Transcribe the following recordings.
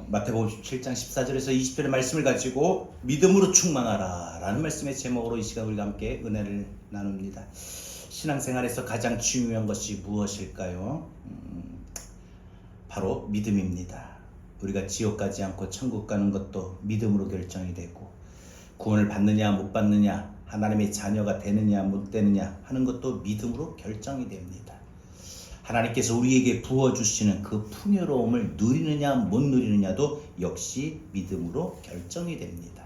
마태복음 17장 14절에서 20절의 말씀을 가지고 믿음으로 충만하라 라는 말씀의 제목으로 이 시간 우리가 함께 은혜를 나눕니다. 신앙생활에서 가장 중요한 것이 무엇일까요? 바로 믿음입니다. 우리가 지옥 가지 않고 천국 가는 것도 믿음으로 결정이 되고, 구원을 받느냐 못 받느냐, 하나님의 자녀가 되느냐 못 되느냐 하는 것도 믿음으로 결정이 됩니다. 하나님께서 우리에게 부어주시는 그 풍요로움을 누리느냐 못 누리느냐도 역시 믿음으로 결정이 됩니다.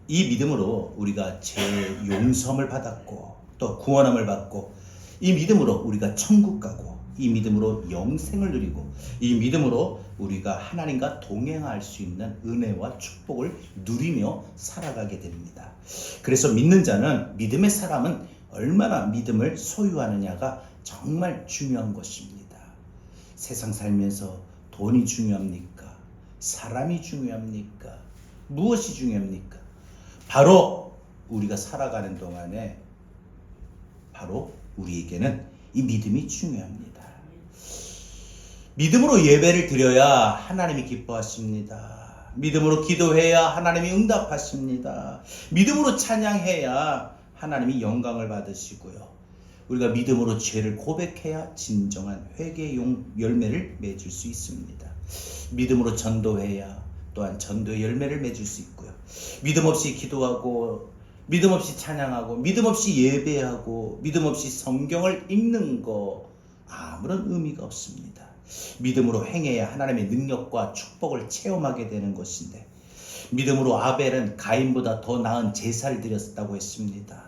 이 믿음으로 우리가 죄 용서함을 받았고 또 구원함을 받고, 이 믿음으로 우리가 천국 가고, 이 믿음으로 영생을 누리고, 이 믿음으로 우리가 하나님과 동행할 수 있는 은혜와 축복을 누리며 살아가게 됩니다. 그래서 믿는 자는, 믿음의 사람은 얼마나 믿음을 소유하느냐가 정말 중요한 것입니다. 세상 살면서 돈이 중요합니까? 사람이 중요합니까? 무엇이 중요합니까? 바로 우리가 살아가는 동안에 바로 우리에게는 이 믿음이 중요합니다. 믿음으로 예배를 드려야 하나님이 기뻐하십니다. 믿음으로 기도해야 하나님이 응답하십니다. 믿음으로 찬양해야 하나님이 영광을 받으시고요. 우리가 믿음으로 죄를 고백해야 진정한 회개의 열매를 맺을 수 있습니다. 믿음으로 전도해야 또한 전도의 열매를 맺을 수 있고요. 믿음 없이 기도하고, 믿음 없이 찬양하고, 믿음 없이 예배하고, 믿음 없이 성경을 읽는 거 아무런 의미가 없습니다. 믿음으로 행해야 하나님의 능력과 축복을 체험하게 되는 것인데, 믿음으로 아벨은 가인보다 더 나은 제사를 드렸다고 했습니다.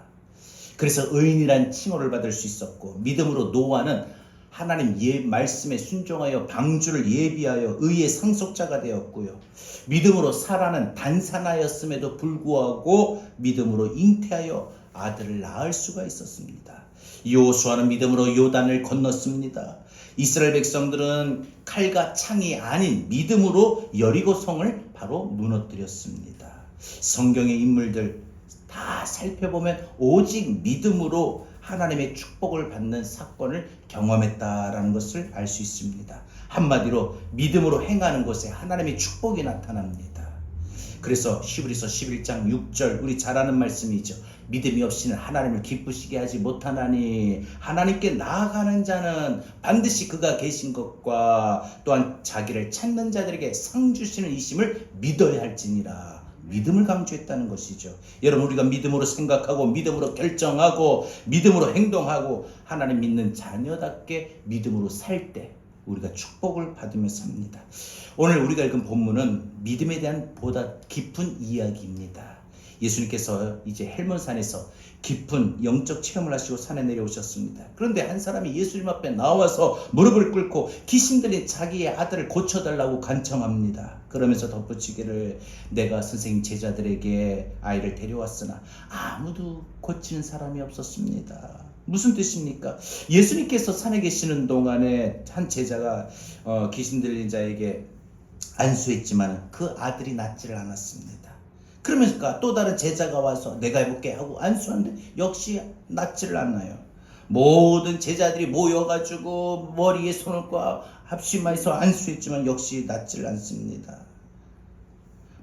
그래서 의인이란 칭호를 받을 수 있었고, 믿음으로 노아는 하나님 말씀에 순종하여 방주를 예비하여 의의 상속자가 되었고요. 믿음으로 사라는 단산하였음에도 불구하고 믿음으로 잉태하여 아들을 낳을 수가 있었습니다. 여호수아는 믿음으로 요단을 건넜습니다. 이스라엘 백성들은 칼과 창이 아닌 믿음으로 여리고성을 바로 무너뜨렸습니다. 성경의 인물들 다 살펴보면 오직 믿음으로 하나님의 축복을 받는 사건을 경험했다라는 것을 알 수 있습니다. 한마디로 믿음으로 행하는 곳에 하나님의 축복이 나타납니다. 그래서 히브리서 11장 6절 우리 잘 아는 말씀이죠. 믿음이 없이는 하나님을 기쁘시게 하지 못하나니 하나님께 나아가는 자는 반드시 그가 계신 것과 또한 자기를 찾는 자들에게 상 주시는 이심을 믿어야 할지니라. 믿음을 강조했다는 것이죠. 여러분, 우리가 믿음으로 생각하고 믿음으로 결정하고 믿음으로 행동하고 하나님 믿는 자녀답게 믿음으로 살 때 우리가 축복을 받으며 삽니다. 오늘 우리가 읽은 본문은 믿음에 대한 보다 깊은 이야기입니다. 예수님께서 이제 헬몬산에서 깊은 영적 체험을 하시고 산에 내려오셨습니다. 그런데 한 사람이 예수님 앞에 나와서 무릎을 꿇고 귀신 들린 자기의 아들을 고쳐달라고 간청합니다. 그러면서 덧붙이기를, 내가 선생님 제자들에게 아이를 데려왔으나 아무도 고치는 사람이 없었습니다. 무슨 뜻입니까? 예수님께서 산에 계시는 동안에 한 제자가 귀신 들린 자에게 안수했지만 그 아들이 낫지를 않았습니다. 그러면서 또 다른 제자가 와서 내가 해볼게 하고 안수하는데 역시 낫지를 않아요. 모든 제자들이 모여가지고 머리에 손을 꽉 합심해서 안수했지만 역시 낫지를 않습니다.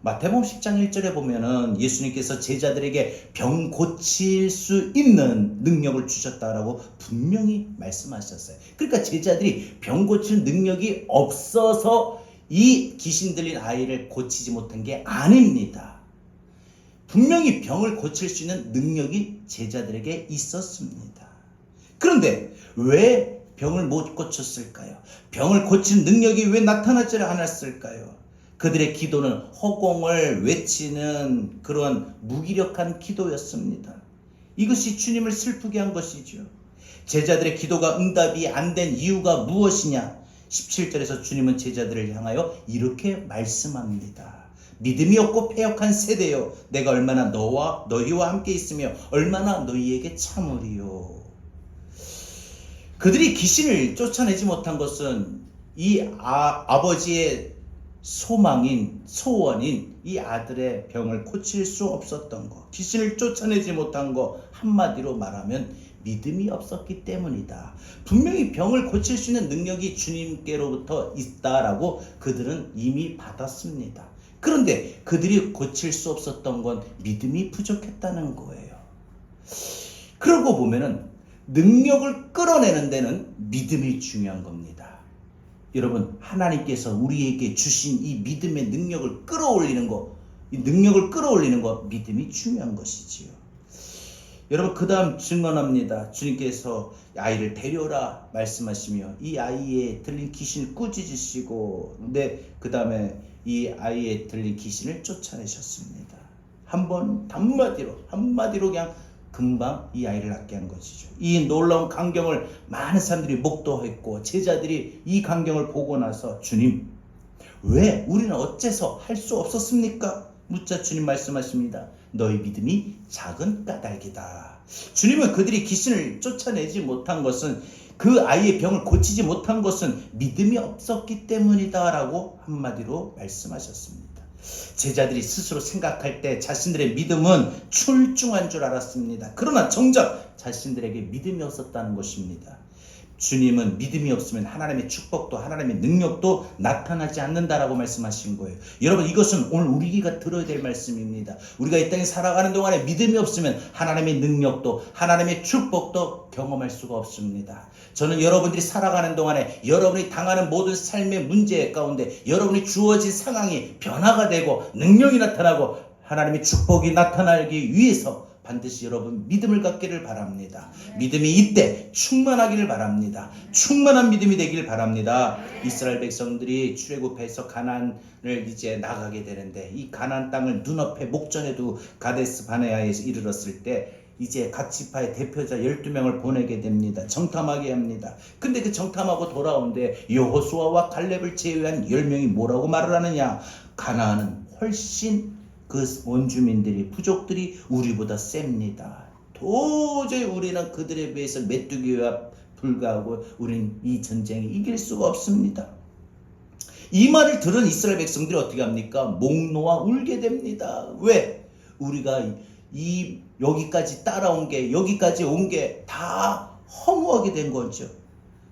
마태복음 10장 1절에 보면은 예수님께서 제자들에게 병 고칠 수 있는 능력을 주셨다라고 분명히 말씀하셨어요. 그러니까 제자들이 병 고칠 능력이 없어서 이 귀신 들린 아이를 고치지 못한 게 아닙니다. 분명히 병을 고칠 수 있는 능력이 제자들에게 있었습니다. 그런데 왜 병을 못 고쳤을까요? 병을 고치는 능력이 왜 나타나지 않았을까요? 그들의 기도는 허공을 외치는 그런 무기력한 기도였습니다. 이것이 주님을 슬프게 한 것이죠. 제자들의 기도가 응답이 안 된 이유가 무엇이냐? 17절에서 주님은 제자들을 향하여 이렇게 말씀합니다. 믿음이 없고 패역한 세대여, 내가 얼마나 너희와 함께 있으며 얼마나 너희에게 참으리요. 그들이 귀신을 쫓아내지 못한 것은 이 아버지의 소원인 이 아들의 병을 고칠 수 없었던 것, 귀신을 쫓아내지 못한 것, 한마디로 말하면 믿음이 없었기 때문이다. 분명히 병을 고칠 수 있는 능력이 주님께로부터 있다라고 그들은 이미 받았습니다. 그런데 그들이 고칠 수 없었던 건 믿음이 부족했다는 거예요. 그러고 보면은 능력을 끌어내는 데는 믿음이 중요한 겁니다. 여러분, 하나님께서 우리에게 주신 이 믿음의 능력을 끌어올리는 거, 이 능력을 끌어올리는 거, 믿음이 중요한 것이지요. 여러분, 그 다음 증언합니다. 주님께서 아이를 데려오라 말씀하시며 이 아이에 들린 귀신을 꾸짖으시고, 근데 그 다음에 이 아이에 들린 귀신을 쫓아내셨습니다. 한마디로 그냥 금방 이 아이를 낫게 한 것이죠. 이 놀라운 광경을 많은 사람들이 목도했고, 제자들이 이 광경을 보고 나서 주님, 왜 우리는 어째서 할 수 없었습니까? 묻자 주님 말씀하십니다. 너희 믿음이 작은 까닭이다. 주님은 그들이 귀신을 쫓아내지 못한 것은, 그 아이의 병을 고치지 못한 것은 믿음이 없었기 때문이다 라고 한마디로 말씀하셨습니다. 제자들이 스스로 생각할 때 자신들의 믿음은 출중한 줄 알았습니다. 그러나 정작 자신들에게 믿음이 없었다는 것입니다. 주님은 믿음이 없으면 하나님의 축복도 하나님의 능력도 나타나지 않는다라고 말씀하신 거예요. 여러분, 이것은 오늘 우리가 들어야 될 말씀입니다. 우리가 이 땅에 살아가는 동안에 믿음이 없으면 하나님의 능력도 하나님의 축복도 경험할 수가 없습니다. 저는 여러분들이 살아가는 동안에 여러분이 당하는 모든 삶의 문제 가운데 여러분이 주어진 상황이 변화가 되고 능력이 나타나고 하나님의 축복이 나타나기 위해서 반드시 여러분 믿음을 갖기를 바랍니다. 믿음이 이때 충만하기를 바랍니다. 충만한 믿음이 되기를 바랍니다. 이스라엘 백성들이 출애굽해서 가나안을 이제 나가게 되는데, 이 가나안 땅을 눈앞에 목전에 두고 가데스 바네아에 이르렀을 때 이제 각 지파의 대표자 12명을 보내게 됩니다. 정탐하게 합니다. 근데 그 정탐하고 돌아오는데 여호수아와 갈렙을 제외한 10명이 뭐라고 말을 하느냐? 가나안은 훨씬 그 원주민들이, 부족들이 우리보다 셉니다. 도저히 우리는 그들에 비해서 메뚜기와 불과하고 우리는 이 전쟁에 이길 수가 없습니다. 이 말을 들은 이스라엘 백성들이 어떻게 합니까? 목 놓아 울게 됩니다. 왜? 우리가 여기까지 따라온 게, 여기까지 온 게 다 허무하게 된 거죠.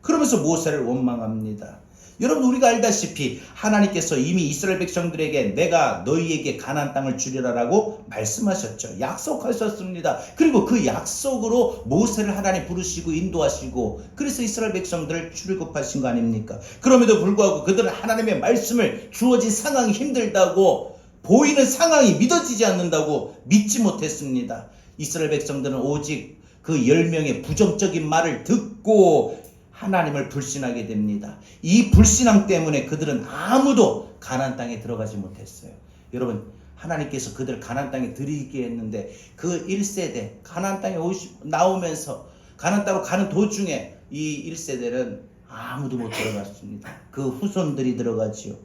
그러면서 모세를 원망합니다. 여러분, 우리가 알다시피 하나님께서 이미 이스라엘 백성들에게 내가 너희에게 가나안 땅을 주리라라고 말씀하셨죠. 약속하셨습니다. 그리고 그 약속으로 모세를 하나님 부르시고 인도하시고, 그래서 이스라엘 백성들을 출애굽하신 거 아닙니까? 그럼에도 불구하고 그들은 하나님의 말씀을, 주어진 상황이 힘들다고, 보이는 상황이 믿어지지 않는다고 믿지 못했습니다. 이스라엘 백성들은 오직 그 10명의 부정적인 말을 듣고 하나님을 불신하게 됩니다. 이 불신앙 때문에 그들은 아무도 가나안 땅에 들어가지 못했어요. 여러분, 하나님께서 그들을 가나안 땅에 들이게 했는데 그 1세대 가나안 땅에 나오면서 가나안 땅으로 가는 도중에 이 1세대는 아무도 못 들어갔습니다. 그 후손들이 들어가지요.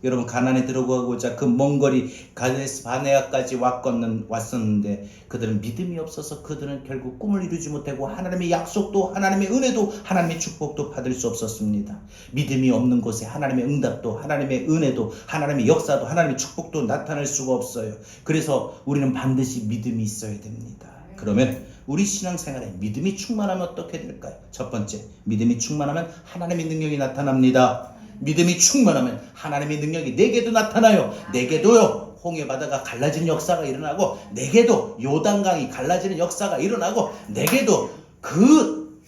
여러분, 가나안에 들어가고자 그 먼 거리 가데스 바네아까지 왔었는데 그들은 믿음이 없어서 그들은 결국 꿈을 이루지 못하고 하나님의 약속도 하나님의 은혜도 하나님의 축복도 받을 수 없었습니다. 믿음이 없는 곳에 하나님의 응답도 하나님의 은혜도 하나님의 역사도 하나님의 축복도 나타날 수가 없어요. 그래서 우리는 반드시 믿음이 있어야 됩니다. 그러면 우리 신앙생활에 믿음이 충만하면 어떻게 될까요? 첫 번째, 믿음이 충만하면 하나님의 능력이 나타납니다. 믿음이 충만하면 하나님의 능력이 내게도 나타나요. 내게도요, 홍해 바다가 갈라지는 역사가 일어나고, 내게도 요단강이 갈라지는 역사가 일어나고, 내게도 그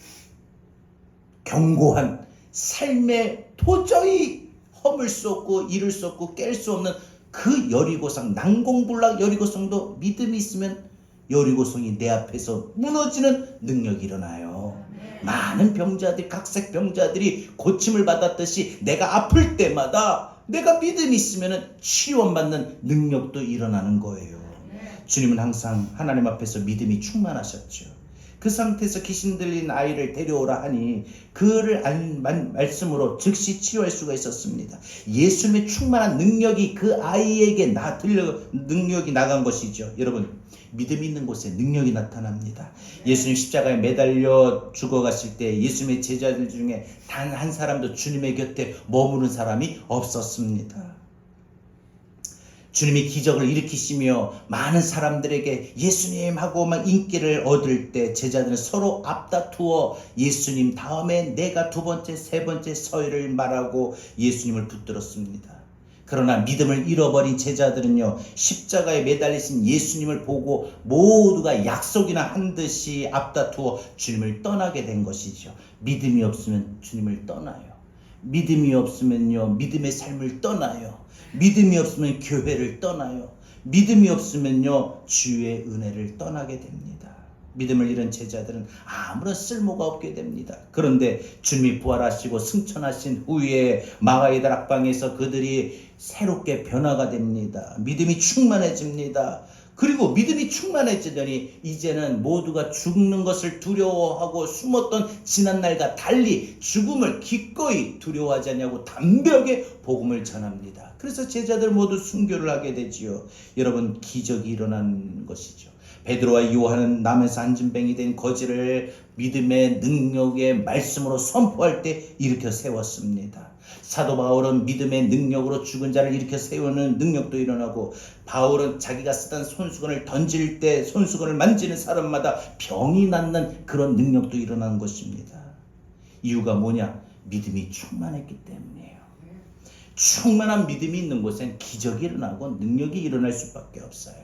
견고한 삶에 도저히 허물 수 없고 이룰 수 없고 깰 수 없는 그 여리고성, 난공불락 여리고성도 믿음이 있으면 여리고성이 내 앞에서 무너지는 능력이 일어나요. 많은 병자들이, 각색 병자들이 고침을 받았듯이 내가 아플 때마다 내가 믿음이 있으면 치유받는 능력도 일어나는 거예요. 주님은 항상 하나님 앞에서 믿음이 충만하셨죠. 그 상태에서 귀신 들린 아이를 데려오라 하니 그를 말씀으로 즉시 치유할 수가 있었습니다. 예수님의 충만한 능력이 그 아이에게 능력이 나간 것이죠. 여러분, 믿음이 있는 곳에 능력이 나타납니다. 예수님 십자가에 매달려 죽어가실 때 예수님의 제자들 중에 단 한 사람도 주님의 곁에 머무는 사람이 없었습니다. 주님이 기적을 일으키시며 많은 사람들에게 예수님 하고 막 인기를 얻을 때 제자들은 서로 앞다투어 예수님 다음에 내가 두 번째, 세 번째 서의를 말하고 예수님을 붙들었습니다. 그러나 믿음을 잃어버린 제자들은요, 십자가에 매달리신 예수님을 보고 모두가 약속이나 한 듯이 앞다투어 주님을 떠나게 된 것이죠. 믿음이 없으면 주님을 떠나요. 믿음이 없으면요, 믿음의 삶을 떠나요. 믿음이 없으면 교회를 떠나요. 믿음이 없으면요, 주의 은혜를 떠나게 됩니다. 믿음을 잃은 제자들은 아무런 쓸모가 없게 됩니다. 그런데 주님이 부활하시고 승천하신 후에 마가의 다락방에서 그들이 새롭게 변화가 됩니다. 믿음이 충만해집니다. 그리고 믿음이 충만해지더니 이제는 모두가 죽는 것을 두려워하고 숨었던 지난날과 달리 죽음을 기꺼이 두려워하지 않냐고 담대하게 복음을 전합니다. 그래서 제자들 모두 순교를 하게 되지요. 여러분, 기적이 일어난 것이죠. 베드로와 요한은 남에서 안진뱅이 된 거지를 믿음의 능력의 말씀으로 선포할 때 일으켜 세웠습니다. 사도 바울은 믿음의 능력으로 죽은 자를 일으켜 세우는 능력도 일어나고, 바울은 자기가 쓰던 손수건을 던질 때 손수건을 만지는 사람마다 병이 낫는 그런 능력도 일어나는 것입니다. 이유가 뭐냐? 믿음이 충만했기 때문이에요. 충만한 믿음이 있는 곳엔 기적이 일어나고 능력이 일어날 수밖에 없어요.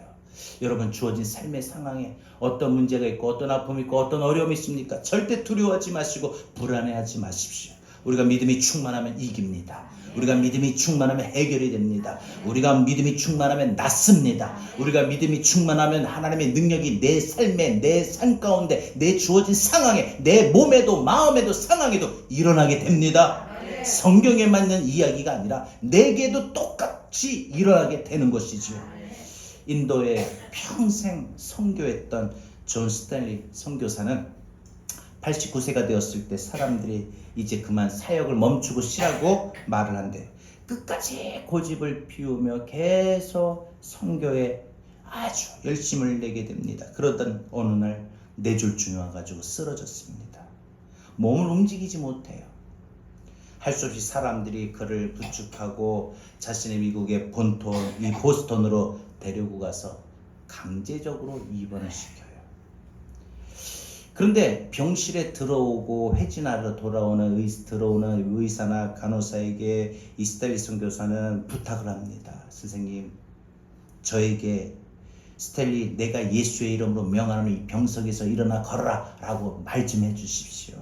여러분, 주어진 삶의 상황에 어떤 문제가 있고 어떤 아픔이 있고 어떤 어려움이 있습니까? 절대 두려워하지 마시고 불안해하지 마십시오. 우리가 믿음이 충만하면 이깁니다. 우리가 믿음이 충만하면 해결이 됩니다. 우리가 믿음이 충만하면 낫습니다. 우리가 믿음이 충만하면 하나님의 능력이 내 삶에, 내 삶 가운데, 내 주어진 상황에, 내 몸에도 마음에도 상황에도 일어나게 됩니다. 성경에 맞는 이야기가 아니라 내게도 똑같이 일어나게 되는 것이죠. 인도에 평생 선교했던 존 스탠리 선교사는 89세가 되었을 때 사람들이 이제 그만 사역을 멈추고 쉬라고 말을 한대. 끝까지 고집을 피우며 계속 선교에 아주 열심을 내게 됩니다. 그러던 어느 날 뇌졸중이 와가지고 쓰러졌습니다. 몸을 움직이지 못해요. 할 수 없이 사람들이 그를 부축하고 자신의 미국의 본토 이 보스턴으로 데리고 가서 강제적으로 입원을 시켜요. 그런데 병실에 들어오고 회진하러 들어오는 의사나 간호사에게 이 스탠리 선교사는 부탁을 합니다. 선생님, 저에게 스탠리, 내가 예수의 이름으로 명하노니 이 병석에서 일어나 걸어라 라고 말 좀 해주십시오.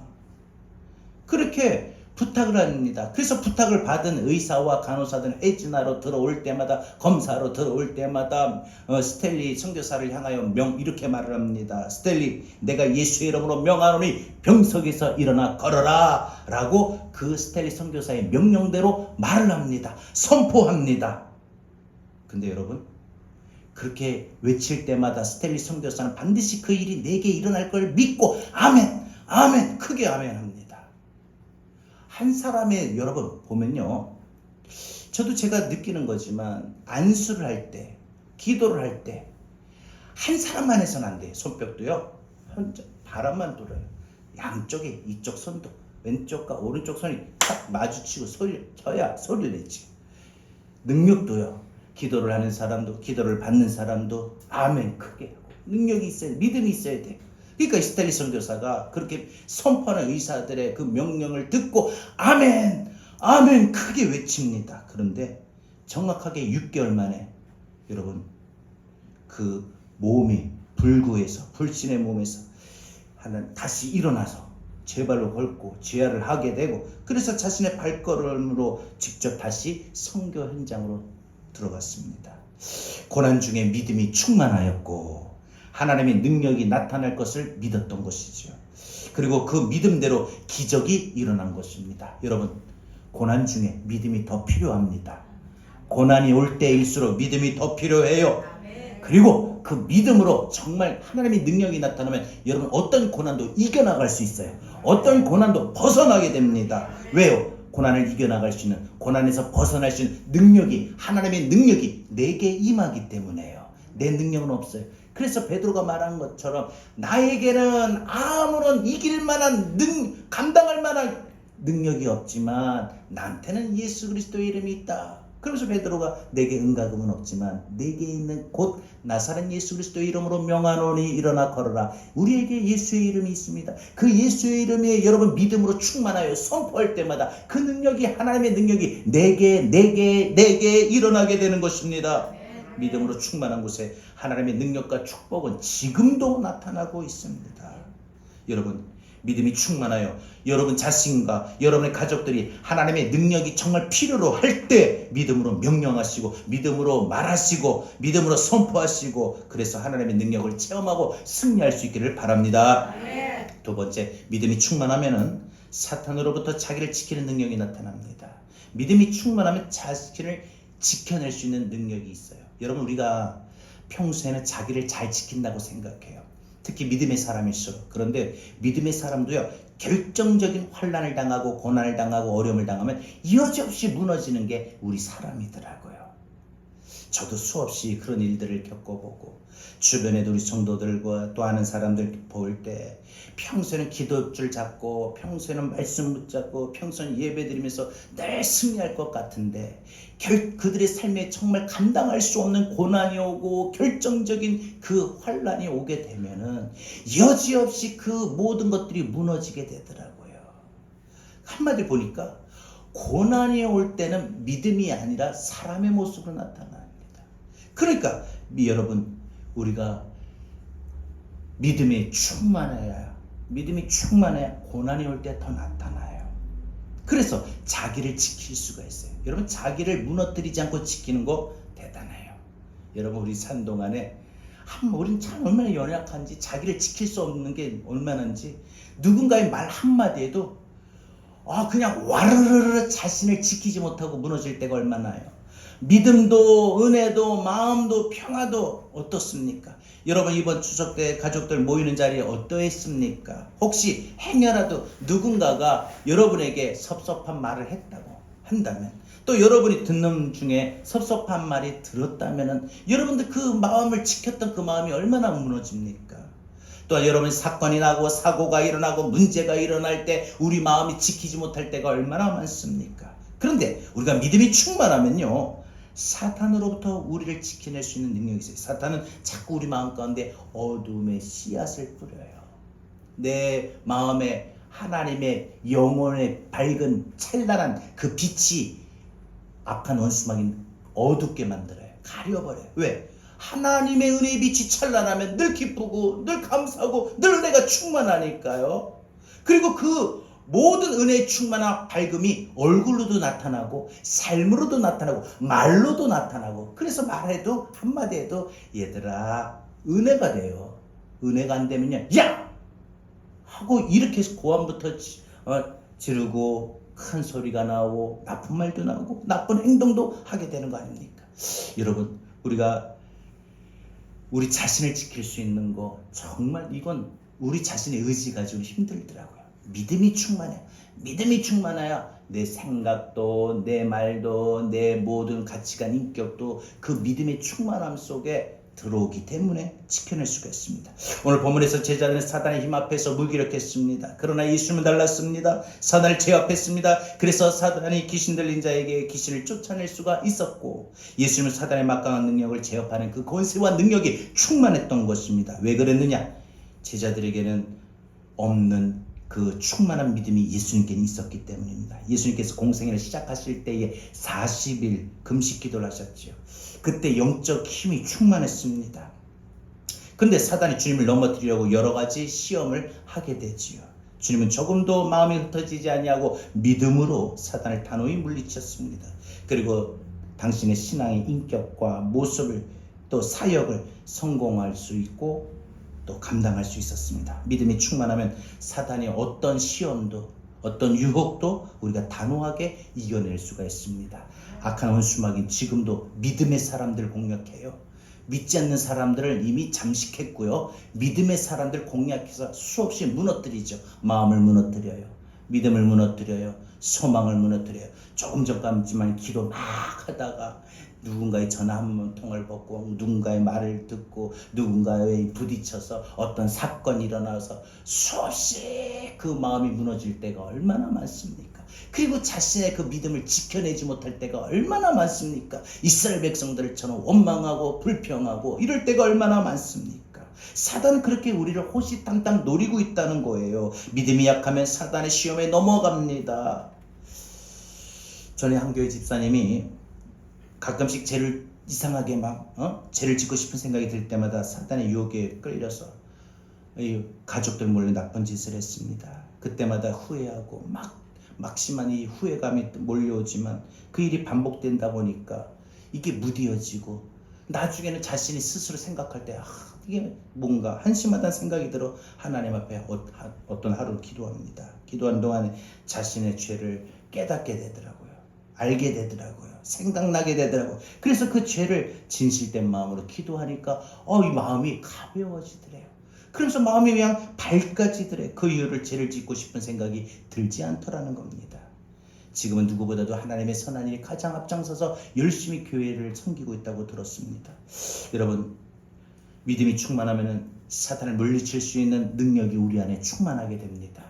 그렇게 부탁을 합니다. 그래서 부탁을 받은 의사와 간호사들은 회진하러 들어올 때마다, 검사하러 들어올 때마다 스탠리 선교사를 향하여 이렇게 말을 합니다. 스탠리, 내가 예수의 이름으로 명하노니 병석에서 일어나 걸어라 라고 그 스탠리 선교사의 명령대로 말을 합니다. 선포합니다. 근데 여러분, 그렇게 외칠 때마다 스탠리 선교사는 반드시 그 일이 내게 일어날 걸 믿고 아멘, 아멘, 크게 아멘 합니다. 한 사람의, 여러분 보면요, 저도 제가 느끼는 거지만 안수를 할 때, 기도를 할 때 한 사람만 해서는 안 돼요. 손뼉도요, 혼자 바람만 돌아요. 양쪽에, 이쪽 손도 왼쪽과 오른쪽 손이 딱 마주치고 쳐야 소리를 내지. 능력도요, 기도를 하는 사람도, 기도를 받는 사람도 아멘 크게 하고, 능력이 있어야 돼, 믿음이 있어야 돼. 그러니까 스탠리 선교사가 그렇게 선포하는 의사들의 그 명령을 듣고 아멘, 아멘 크게 외칩니다. 그런데 정확하게 6개월 만에 여러분, 그 몸이 불구해서, 불신의 몸에서 다시 일어나서 제발로 걸고 제야를 하게 되고, 그래서 자신의 발걸음으로 직접 다시 선교 현장으로 들어갔습니다. 고난 중에 믿음이 충만하였고 하나님의 능력이 나타날 것을 믿었던 것이죠. 그리고 그 믿음대로 기적이 일어난 것입니다. 여러분, 고난 중에 믿음이 더 필요합니다. 고난이 올 때일수록 믿음이 더 필요해요. 그리고 그 믿음으로 정말 하나님의 능력이 나타나면 여러분, 어떤 고난도 이겨나갈 수 있어요. 어떤 고난도 벗어나게 됩니다. 왜요? 고난을 이겨나갈 수 있는, 고난에서 벗어날 수 있는 능력이, 하나님의 능력이 내게 임하기 때문에요. 내 능력은 없어요. 그래서 베드로가 말한 것처럼 나에게는 아무런 이길 만한 감당할 만한 능력이 없지만 나한테는 예수 그리스도의 이름이 있다. 그러면서 베드로가 내게 은과금은 없지만 내게 있는 곧 나사렛 예수 그리스도의 이름으로 명하노니 일어나 걸어라. 우리에게 예수의 이름이 있습니다. 그 예수의 이름에 여러분 믿음으로 충만하여 선포할 때마다 그 능력이, 하나님의 능력이 내게 일어나게 되는 것입니다. 믿음으로 충만한 곳에 하나님의 능력과 축복은 지금도 나타나고 있습니다. 여러분, 믿음이 충만하여 여러분 자신과 여러분의 가족들이 하나님의 능력이 정말 필요로 할 때 믿음으로 명령하시고 믿음으로 말하시고 믿음으로 선포하시고, 그래서 하나님의 능력을 체험하고 승리할 수 있기를 바랍니다. 두 번째, 믿음이 충만하면은 사탄으로부터 자기를 지키는 능력이 나타납니다. 믿음이 충만하면 자신을 지켜낼 수 있는 능력이 있어요. 여러분, 우리가 평소에는 자기를 잘 지킨다고 생각해요. 특히 믿음의 사람일수록. 그런데 믿음의 사람도요, 결정적인 환난을 당하고 고난을 당하고 어려움을 당하면 여지없이 무너지는 게 우리 사람이더라고요. 저도 수없이 그런 일들을 겪어보고 주변에도 우리 성도들과 또 아는 사람들 볼 때 평소에는 기도줄 잡고 평소에는 말씀 붙잡고 평소에는 예배드리면서 늘 승리할 것 같은데 그들의 삶에 정말 감당할 수 없는 고난이 오고 결정적인 그 환난이 오게 되면은 여지없이 그 모든 것들이 무너지게 되더라고요. 한마디로 보니까 고난이 올 때는 믿음이 아니라 사람의 모습으로 나타납니다. 그러니까 여러분, 우리가 믿음이 충만해야 고난이 올 때 더 나타나요. 그래서 자기를 지킬 수가 있어요. 여러분, 자기를 무너뜨리지 않고 지키는 거 대단해요. 여러분, 우리 산 동안에 우리는 참 얼마나 연약한지, 자기를 지킬 수 없는 게 얼마나인지, 누군가의 말 한마디에도 그냥 와르르르 자신을 지키지 못하고 무너질 때가 얼마나요. 믿음도 은혜도 마음도 평화도 어떻습니까? 여러분, 이번 추석 때 가족들 모이는 자리에 어떠했습니까? 혹시 행여라도 누군가가 여러분에게 섭섭한 말을 했다고 한다면, 또 여러분이 듣는 중에 섭섭한 말이 들었다면 여러분들 그 마음을 지켰던 그 마음이 얼마나 무너집니까? 또 여러분, 사건이 나고 사고가 일어나고 문제가 일어날 때 우리 마음이 지키지 못할 때가 얼마나 많습니까? 그런데 우리가 믿음이 충만하면요, 사탄으로부터 우리를 지켜낼 수 있는 능력이 있어요. 사탄은 자꾸 우리 마음 가운데 어둠의 씨앗을 뿌려요. 내 마음에 하나님의 영혼의 밝은 찬란한 그 빛이 악한 원수막이 어둡게 만들어요. 가려버려요. 왜? 하나님의 은혜의 빛이 찬란하면 늘 기쁘고 늘 감사하고 늘 은혜가 충만하니까요. 그리고 그 모든 은혜의 충만한 밝음이 얼굴로도 나타나고 삶으로도 나타나고 말로도 나타나고, 그래서 말해도 한마디 해도 얘들아 은혜가 돼요. 은혜가 안 되면요, 야! 하고 이렇게 해서 고함부터 지르고 큰 소리가 나오고 나쁜 말도 나오고 나쁜 행동도 하게 되는 거 아닙니까? 여러분, 우리가 우리 자신을 지킬 수 있는 거, 정말 이건 우리 자신의 의지 가지고 힘들더라고요. 믿음이 충만해야 내 생각도 내 말도 내 모든 가치관 인격도 그 믿음의 충만함 속에 들어오기 때문에 지켜낼 수가 있습니다. 오늘 본문에서 제자들은 사단의 힘 앞에서 무기력했습니다. 그러나 예수님은 달랐습니다. 사단을 제압했습니다. 그래서 사단이 귀신 들린 자에게 귀신을 쫓아낼 수가 있었고, 예수님은 사단의 막강한 능력을 제압하는 그 권세와 능력이 충만했던 것입니다. 왜 그랬느냐? 제자들에게는 없는 그 충만한 믿음이 예수님께는 있었기 때문입니다. 예수님께서 공생애를 시작하실 때에 40일 금식 기도를 하셨죠. 그때 영적 힘이 충만했습니다. 그런데 사단이 주님을 넘어뜨리려고 여러 가지 시험을 하게 되지요. 주님은 조금도 마음이 흩어지지 아니하고 믿음으로 사단을 단호히 물리쳤습니다. 그리고 당신의 신앙의 인격과 모습을 또 사역을 성공할 수 있고 또 감당할 수 있었습니다. 믿음이 충만하면 사단이 어떤 시험도 어떤 유혹도 우리가 단호하게 이겨낼 수가 있습니다. 악한 원수막인 지금도 믿음의 사람들 공략해요. 믿지 않는 사람들을 이미 잠식했고요. 믿음의 사람들 공략해서 수없이 무너뜨리죠. 마음을 무너뜨려요. 믿음을 무너뜨려요. 소망을 무너뜨려요. 조금 전까지만 기도 막 하다가 누군가의 전화 한 통을 받고 누군가의 말을 듣고 누군가에 부딪혀서 어떤 사건이 일어나서 수없이 그 마음이 무너질 때가 얼마나 많습니까? 그리고 자신의 그 믿음을 지켜내지 못할 때가 얼마나 많습니까? 이스라엘 백성들처럼 원망하고 불평하고 이럴 때가 얼마나 많습니까? 사단은 그렇게 우리를 호시탐탐 노리고 있다는 거예요. 믿음이 약하면 사단의 시험에 넘어갑니다. 전에 한 교회 집사님이 가끔씩 죄를 이상하게 죄를 짓고 싶은 생각이 들 때마다 사단의 유혹에 끌려서 가족들 몰래 나쁜 짓을 했습니다. 그때마다 후회하고 막심한 이 후회감이 몰려오지만 그 일이 반복된다 보니까 이게 무뎌지고 나중에는 자신이 스스로 생각할 때 이게 뭔가 한심하다는 생각이 들어 하나님 앞에 어떤 하루를 기도합니다. 기도하는 동안에 자신의 죄를 깨닫게 되더라고요. 알게 되더라고요. 생각나게 되더라고요. 그래서 그 죄를 진실된 마음으로 기도하니까 이 마음이 가벼워지더래요. 그러면서 마음이 그냥 밝아지더래. 그 이유를 죄를 짓고 싶은 생각이 들지 않더라는 겁니다. 지금은 누구보다도 하나님의 선한 일이 가장 앞장서서 열심히 교회를 섬기고 있다고 들었습니다. 여러분, 믿음이 충만하면 사탄을 물리칠 수 있는 능력이 우리 안에 충만하게 됩니다.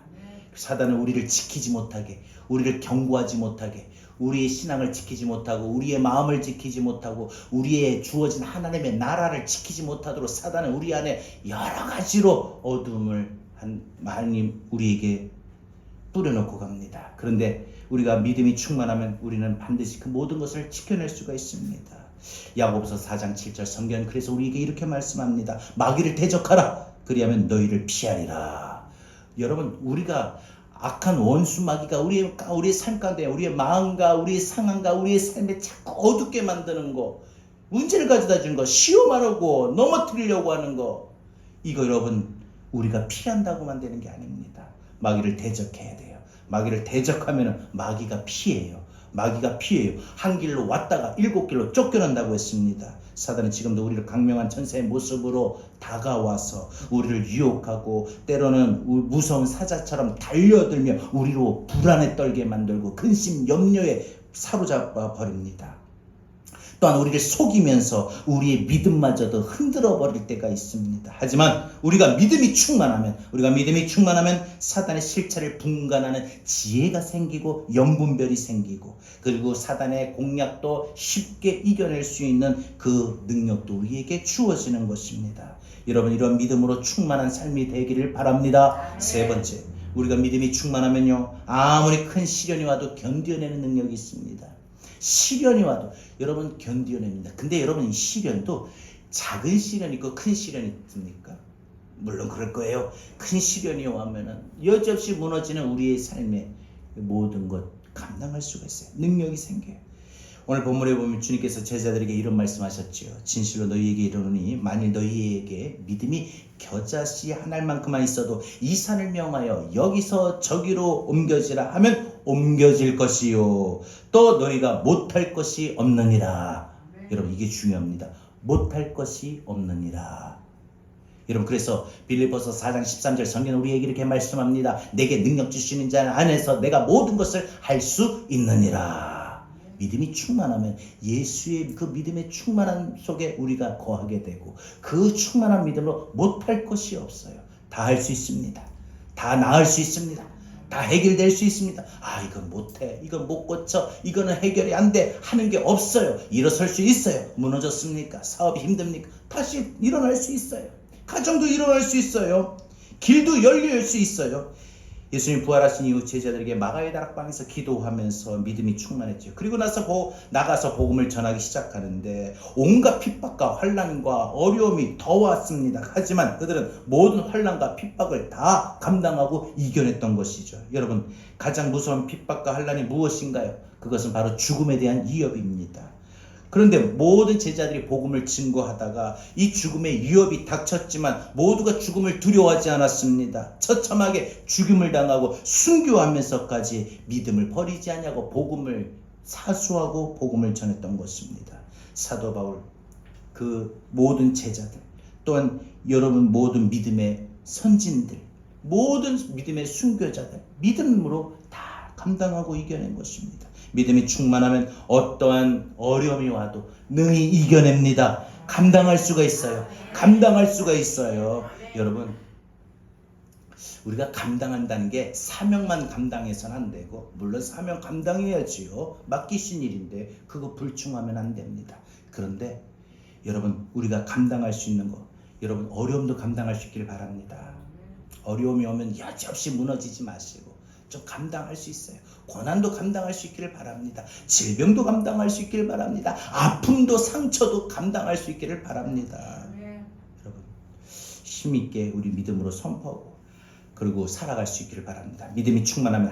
사단은 우리를 지키지 못하게, 우리를 경고하지 못하게, 우리의 신앙을 지키지 못하고 우리의 마음을 지키지 못하고 우리의 주어진 하나님의 나라를 지키지 못하도록 사단은 우리 안에 여러 가지로 어둠을 많이 우리에게 뿌려놓고 갑니다. 그런데 우리가 믿음이 충만하면 우리는 반드시 그 모든 것을 지켜낼 수가 있습니다. 야고보서 4장 7절 성경은 그래서 우리에게 이렇게 말씀합니다. 마귀를 대적하라. 그리하면 너희를 피하리라. 여러분, 우리가 악한 원수 마귀가 우리의 삶 가운데 우리의 마음과 우리의 상황과 우리의 삶에 자꾸 어둡게 만드는 거, 문제를 가져다 주는 거, 시험하려고 넘어뜨리려고 하는 거, 이거 여러분 우리가 피한다고만 되는 게 아닙니다. 마귀를 대적해야 돼요. 마귀를 대적하면 마귀가 피해요. 마귀가 피해요. 한 길로 왔다가 7길로 쫓겨난다고 했습니다. 사단은 지금도 우리를 강명한 천사의 모습으로 다가와서 우리를 유혹하고 때로는 무서운 사자처럼 달려들며 우리로 불안에 떨게 만들고 근심 염려에 사로잡아 버립니다. 또한 우리를 속이면서 우리의 믿음마저도 흔들어 버릴 때가 있습니다. 하지만 우리가 믿음이 충만하면 사단의 실체를 분간하는 지혜가 생기고 영분별이 생기고 그리고 사단의 공략도 쉽게 이겨낼 수 있는 그 능력도 우리에게 주어지는 것입니다. 여러분, 이런 믿음으로 충만한 삶이 되기를 바랍니다. 세 번째, 우리가 믿음이 충만하면요, 아무리 큰 시련이 와도 견뎌내는 능력이 있습니다. 시련이 와도 여러분 견뎌냅니다. 근데 여러분, 이 시련도 작은 시련이 있고 큰 시련이 있습니까? 물론 그럴 거예요. 큰 시련이 오면은 여지없이 무너지는 우리의 삶의 모든 것 감당할 수가 있어요. 능력이 생겨요. 오늘 본문에 보면 주님께서 제자들에게 이런 말씀하셨지요. 진실로 너희에게 이르노니 만일 너희에게 믿음이 겨자씨 한 알만큼만 있어도 이 산을 명하여 여기서 저기로 옮겨지라 하면 옮겨질 것이요 또 너희가 못할 것이 없느니라. 여러분, 이게 중요합니다. 못할 것이 없느니라. 여러분, 그래서 빌립보서 4장 13절 성경은 우리에게 이렇게 말씀합니다. 내게 능력 주시는 자 안에서 내가 모든 것을 할 수 있느니라. 믿음이 충만하면 예수의 그 믿음의 충만함 속에 우리가 거하게 되고 그 충만한 믿음으로 못할 것이 없어요. 다 할 수 있습니다. 다 나을 수 있습니다. 다 해결될 수 있습니다. 이건 못해, 이건 못 고쳐, 이거는 해결이 안 돼 하는 게 없어요. 일어설 수 있어요. 무너졌습니까? 사업이 힘듭니까? 다시 일어날 수 있어요. 가정도 일어날 수 있어요. 길도 열릴 수 있어요. 예수님 부활하신 이후 제자들에게 마가의 다락방에서 기도하면서 믿음이 충만했죠. 그리고 나서 나가서 복음을 전하기 시작하는데 온갖 핍박과 환난과 어려움이 더 왔습니다. 하지만 그들은 모든 환난과 핍박을 다 감당하고 이겨냈던 것이죠. 여러분, 가장 무서운 핍박과 환난이 무엇인가요? 그것은 바로 죽음에 대한 위협입니다. 그런데 모든 제자들이 복음을 증거하다가 이 죽음의 위협이 닥쳤지만 모두가 죽음을 두려워하지 않았습니다. 처참하게 죽임을 당하고 순교하면서까지 믿음을 버리지 않냐고 복음을 사수하고 복음을 전했던 것입니다. 사도 바울, 그 모든 제자들, 또한 여러분 모든 믿음의 선진들, 모든 믿음의 순교자들, 믿음으로 다 감당하고 이겨낸 것입니다. 믿음이 충만하면 어떠한 어려움이 와도 능히 이겨냅니다. 감당할 수가 있어요. 감당할 수가 있어요. 여러분, 우리가 감당한다는 게 사명만 감당해서는 안 되고, 물론 사명 감당해야지요. 맡기신 일인데 그거 불충하면 안 됩니다. 그런데 여러분, 우리가 감당할 수 있는 거, 여러분 어려움도 감당할 수 있기를 바랍니다. 어려움이 오면 여지없이 무너지지 마시고 좀 감당할 수 있어요. 고난도 감당할 수 있기를 바랍니다. 질병도 감당할 수 있기를 바랍니다. 아픔도 상처도 감당할 수 있기를 바랍니다. 여러분, 힘있게 우리 믿음으로 선포하고 그리고 살아갈 수 있기를 바랍니다. 믿음이 충만하면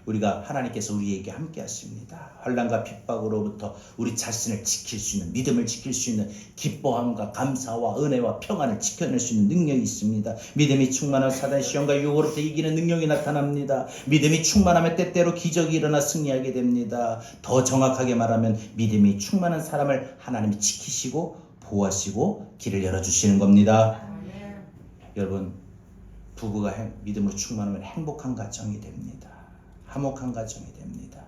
우리가 하나님께서 우리에게 함께 하십니다. 환난과 핍박으로부터 우리 자신을 지킬 수 있는, 믿음을 지킬 수 있는 기뻐함과 감사와 은혜와 평안을 지켜낼 수 있는 능력이 있습니다. 믿음이 충만한 사단 시험과 유혹으로부터 이기는 능력이 나타납니다. 믿음이 충만하면 때때로 기적이 일어나 승리하게 됩니다. 더 정확하게 말하면 믿음이 충만한 사람을 하나님이 지키시고 보호하시고 길을 열어주시는 겁니다. 여러분, 부부가 믿음으로 충만하면 행복한 가정이 됩니다. 화목한 가정이 됩니다.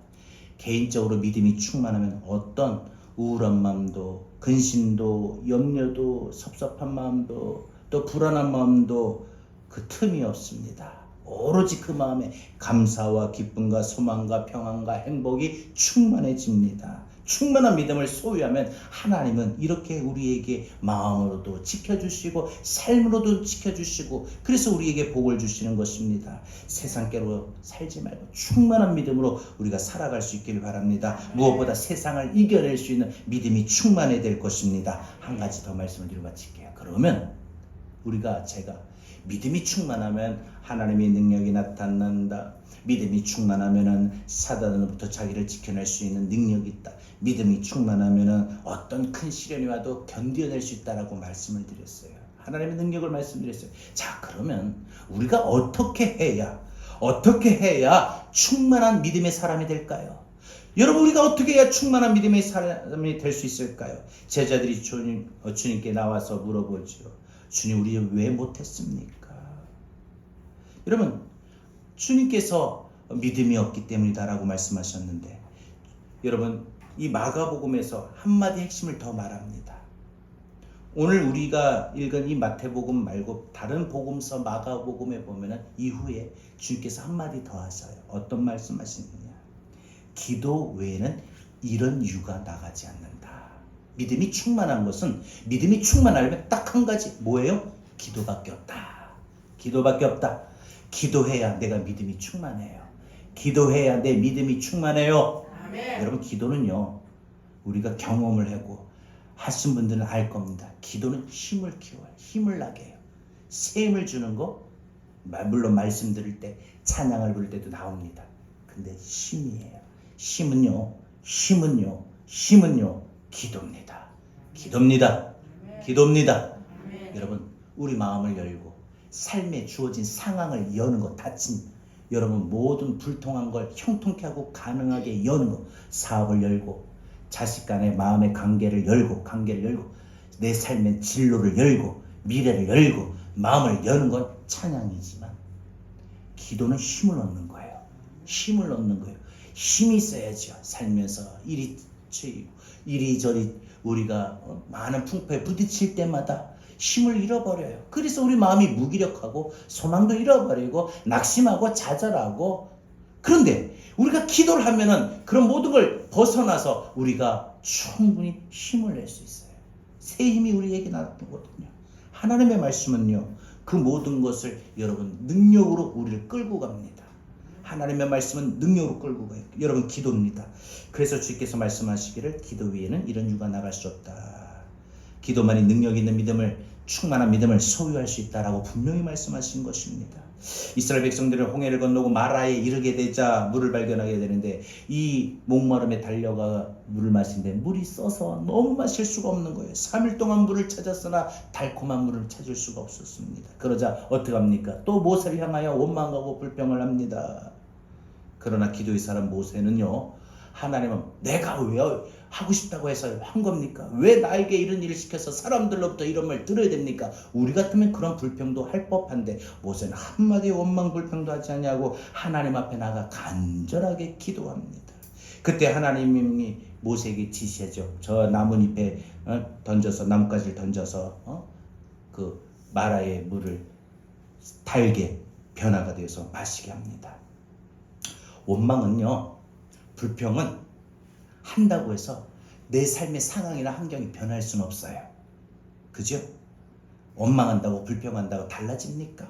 개인적으로 믿음이 충만하면 어떤 우울한 마음도, 근심도, 염려도, 섭섭한 마음도, 또 불안한 마음도 그 틈이 없습니다. 오로지 그 마음에 감사와 기쁨과 소망과 평안과 행복이 충만해집니다. 충만한 믿음을 소유하면 하나님은 이렇게 우리에게 마음으로도 지켜주시고 삶으로도 지켜주시고 그래서 우리에게 복을 주시는 것입니다. 세상대로 살지 말고 충만한 믿음으로 우리가 살아갈 수 있기를 바랍니다. 무엇보다 세상을 이겨낼 수 있는 믿음이 충만해야 될 것입니다. 한 가지 더 말씀을 드리고 마칠게요. 그러면 제가 믿음이 충만하면 하나님의 능력이 나타난다. 믿음이 충만하면 사단으로부터 자기를 지켜낼 수 있는 능력이 있다. 믿음이 충만하면 어떤 큰 시련이 와도 견뎌낼 수 있다라고 말씀을 드렸어요. 하나님의 능력을 말씀드렸어요. 자, 그러면 우리가 어떻게 해야 충만한 믿음의 사람이 될까요? 여러분, 우리가 어떻게 해야 충만한 믿음의 사람이 될 수 있을까요? 제자들이 주님께 나와서 물어보죠. 주님, 우리 왜 못했습니까? 여러분, 주님께서 믿음이 없기 때문이다라고 말씀하셨는데, 여러분, 이 마가복음에서 한마디 핵심을 더 말합니다. 오늘 우리가 읽은 이 마태복음 말고 다른 복음서 마가복음에 보면은 이후에 주님께서 한마디 더 하셔요. 어떤 말씀하시느냐? 기도 외에는 이런 유가 나가지 않는다. 믿음이 충만한 것은, 믿음이 충만하려면 딱 한 가지, 뭐예요? 기도밖에 없다. 기도밖에 없다. 기도해야 내가 믿음이 충만해요. 기도해야 내 믿음이 충만해요. 아멘. 여러분, 기도는요, 우리가 경험을 하고 하신 분들은 알 겁니다. 기도는 힘을 키워요. 힘을 나게 해요. 새 힘을 주는 거, 물론 말씀 들을 때, 찬양을 부를 때도 나옵니다. 근데 힘이에요. 힘은요, 기도입니다. 기도입니다. 여러분, 우리 마음을 열고 삶에 주어진 상황을 여는 것, 여러분 모든 불통한 걸 형통케 하고 가능하게 여는 것, 사업을 열고 자식 간의 마음의 관계를 열고 내 삶의 진로를 열고 미래를 열고 마음을 여는 건 찬양이지만 기도는 힘을 얻는 거예요. 힘이 있어야죠. 살면서 이리저리 우리가 많은 풍파에 부딪힐 때마다 힘을 잃어버려요. 그래서 우리 마음이 무기력하고 소망도 잃어버리고 낙심하고 좌절하고, 그런데 우리가 기도를 하면은 그런 모든 걸 벗어나서 우리가 충분히 힘을 낼 수 있어요. 새 힘이 우리에게 나타나거든요. 하나님의 말씀은요, 그 모든 것을 여러분 능력으로 우리를 끌고 갑니다. 하나님의 말씀은 능력으로 끌고 가요. 여러분, 기도입니다. 그래서 주께서 말씀하시기를 기도 위에는 이런 유가 나갈 수 없다. 기도만이 능력 있는 믿음을, 충만한 믿음을 소유할 수 있다라고 분명히 말씀하신 것입니다. 이스라엘 백성들은 홍해를 건너고 마라에 이르게 되자 물을 발견하게 되는데, 이 목마름에 달려가 물을 마시는데 물이 써서 너무 마실 수가 없는 거예요. 3일 동안 물을 찾았으나 달콤한 물을 찾을 수가 없었습니다. 그러자 어떻게 합니까? 또 모세를 향하여 원망하고 불평을 합니다. 그러나 기도의 사람 모세는요, 하나님은 내가 왜 하고 싶다고 해서 한 겁니까? 왜 나에게 이런 일을 시켜서 사람들로부터 이런 말 들어야 됩니까? 우리 같으면 그런 불평도 할 법한데 모세는 한마디 원망 불평도 하지 않냐고 하나님 앞에 나가 간절하게 기도합니다. 그때 하나님이 모세에게 지시하죠. 저 나뭇잎에 나뭇가지를 던져서 그 마라의 물을 달게 변화가 되어서 마시게 합니다. 원망은요, 불평은 한다고 해서 내 삶의 상황이나 환경이 변할 수는 없어요. 그죠? 원망한다고 불평한다고 달라집니까?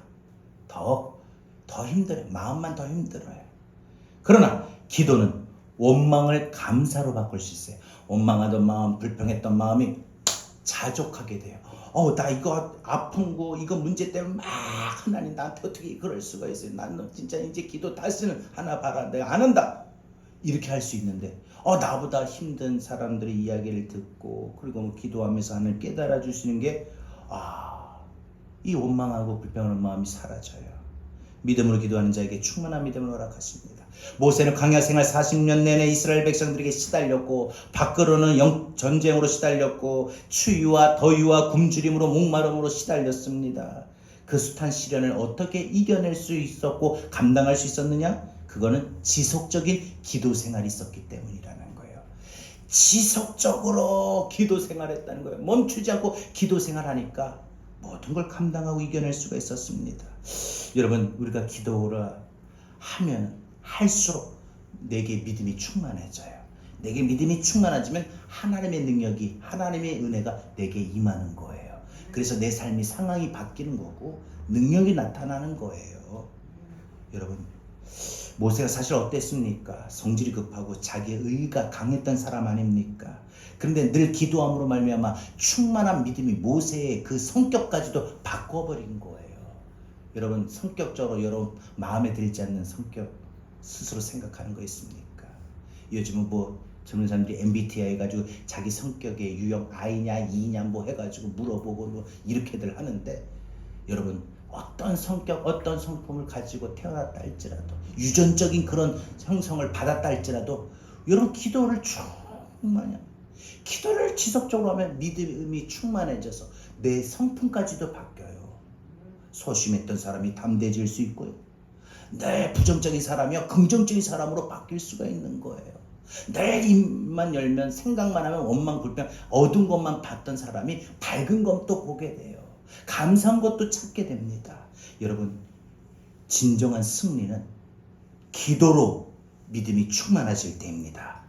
더 힘들어요. 마음만 더 힘들어요. 그러나 기도는 원망을 감사로 바꿀 수 있어요. 원망하던 마음, 불평했던 마음이 자족하게 돼요. 나 이거 아픈 거, 이거 문제 때문에 막 하나님 나한테 어떻게 그럴 수가 있어요. 나는 진짜 이제 기도 다시는 하나 봐라. 내가 안 한다. 이렇게 할 수 있는데 나보다 힘든 사람들의 이야기를 듣고 그리고 뭐 기도하면서 하나님 깨달아 주시는 게 이 원망하고 불평하는 마음이 사라져요. 믿음으로 기도하는 자에게 충만한 믿음을 허락하십니다. 모세는 광야 생활 40년 내내 이스라엘 백성들에게 시달렸고 밖으로는 전쟁으로 시달렸고 추위와 더위와 굶주림으로 목마름으로 시달렸습니다. 그 숱한 시련을 어떻게 이겨낼 수 있었고 감당할 수 있었느냐? 그거는 지속적인 기도 생활이 있었기 때문이라는 거예요. 지속적으로 기도 생활했다는 거예요. 멈추지 않고 기도 생활하니까 모든 걸 감당하고 이겨낼 수가 있었습니다. 여러분, 우리가 기도를 하면 할수록 내게 믿음이 충만해져요. 내게 믿음이 충만해지면 하나님의 능력이, 하나님의 은혜가 내게 임하는 거예요. 그래서 내 삶이 상황이 바뀌는 거고 능력이 나타나는 거예요. 여러분, 모세가 사실 어땠습니까? 성질이 급하고 자기의 의가 강했던 사람 아닙니까? 그런데 늘 기도함으로 말미암아 충만한 믿음이 모세의 그 성격까지도 바꿔버린 거예요. 여러분, 성격적으로 여러분 마음에 들지 않는 성격 스스로 생각하는 거 있습니까? 요즘은 뭐 젊은 사람들이 MBTI 해가지고 자기 성격의 유형 I냐 E냐 뭐 해가지고 물어보고 뭐 이렇게들 하는데, 여러분 어떤 성격 어떤 성품을 가지고 태어났다 할지라도 유전적인 그런 형성을 받았다 할지라도 여러분 기도를 기도를 지속적으로 하면 믿음이 충만해져서 내 성품까지도 바뀌어요. 소심했던 사람이 담대해질 수 있고요. 늘 부정적인 사람이요 긍정적인 사람으로 바뀔 수가 있는 거예요. 늘 입만 열면 생각만 하면 원망 불평 어두운 것만 봤던 사람이 밝은 것도 보게 돼요. 감사한 것도 찾게 됩니다. 여러분, 진정한 승리는 기도로 믿음이 충만하실 때입니다.